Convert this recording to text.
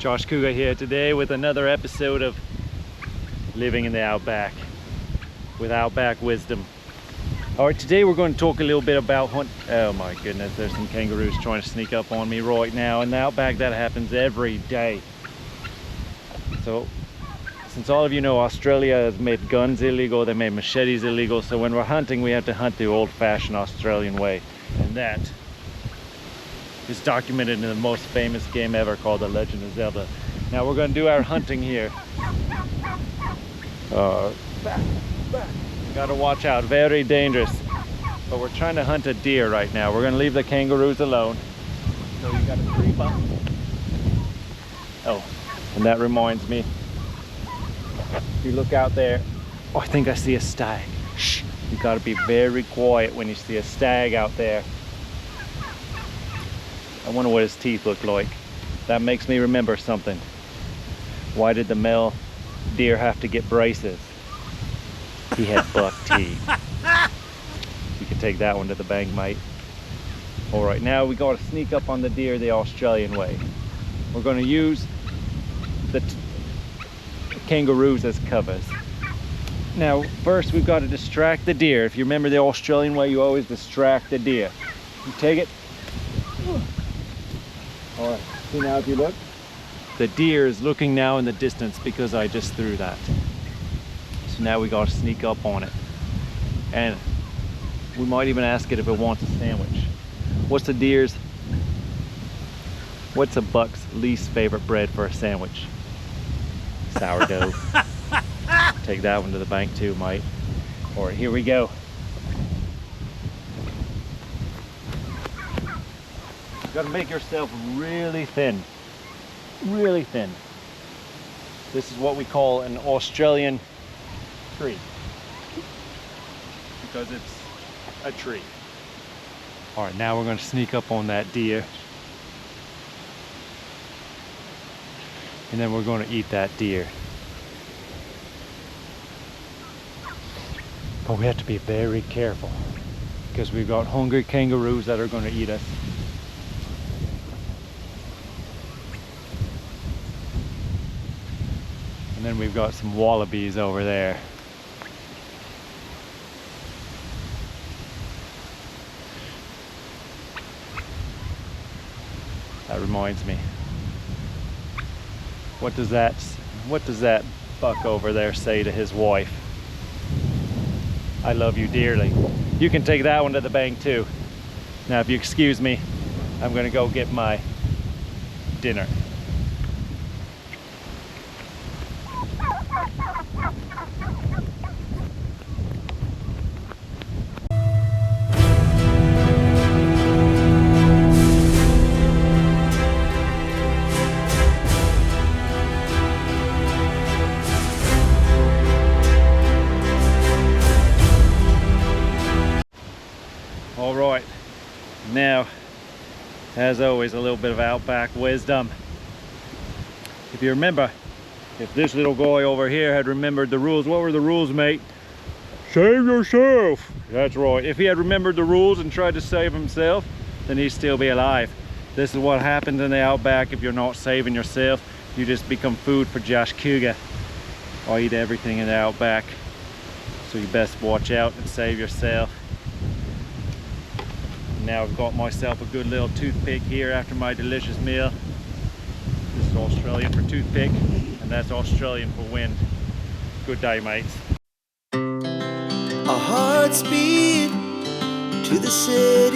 Josh Cougar here today with another episode of Living in the Outback with Outback Wisdom. Alright, today we're going to talk a little bit about hunt. Oh my goodness, there's some kangaroos trying to sneak up on me right now. In the Outback that happens every day. So, since all of you know, Australia has made guns illegal, they made machetes illegal, so when we're hunting we have to hunt the old-fashioned Australian way. And that is documented in the most famous game ever called The Legend of Zelda. Now we're going to do our hunting here. Back. Gotta watch out, very dangerous. But we're trying to hunt a deer right now. We're gonna leave the kangaroos alone. So you gotta creep up. Oh, and that reminds me. If you look out there, oh, I think I see a stag. Shh, you gotta be very quiet when you see a stag out there. I wonder what his teeth look like. That makes me remember something. Why did the male deer have to get braces? He had buck teeth. You can take that one to the bank, mate. All right, now we gotta sneak up on the deer the Australian way. We're gonna use the kangaroos as covers. Now, first we've got to distract the deer. If you remember the Australian way, you always distract the deer. You take it. All right, see now if you look. The deer is looking now in the distance because I just threw that. So now we gotta sneak up on it. And we might even ask it if it wants a sandwich. What's a buck's least favorite bread for a sandwich? Sourdough. Take that one to the bank too, mate. All right, here we go. You gotta make yourself really thin. Really thin. This is what we call an Australian tree, because it's a tree. All right, now we're going to sneak up on that deer, and then we're going to eat that deer. But we have to be very careful because we've got hungry kangaroos that are going to eat us. And then we've got some wallabies over there. That reminds me. What does that buck over there say to his wife? I love you dearly. You can take that one to the bank too. Now if you excuse me, I'm gonna go get my dinner. All right, now, as always, a little bit of Outback wisdom. If you remember, if this little guy over here had remembered the rules, what were the rules, mate? Save yourself. That's right. If he had remembered the rules and tried to save himself, then he'd still be alive. This is what happens in the Outback if you're not saving yourself. You just become food for Josh Cougar. I eat everything in the Outback, so you best watch out and save yourself. Now I've got myself a good little toothpick here after my delicious meal. This is Australian for toothpick, and that's Australian for wind. Good day, mates. Our hearts beat to the city.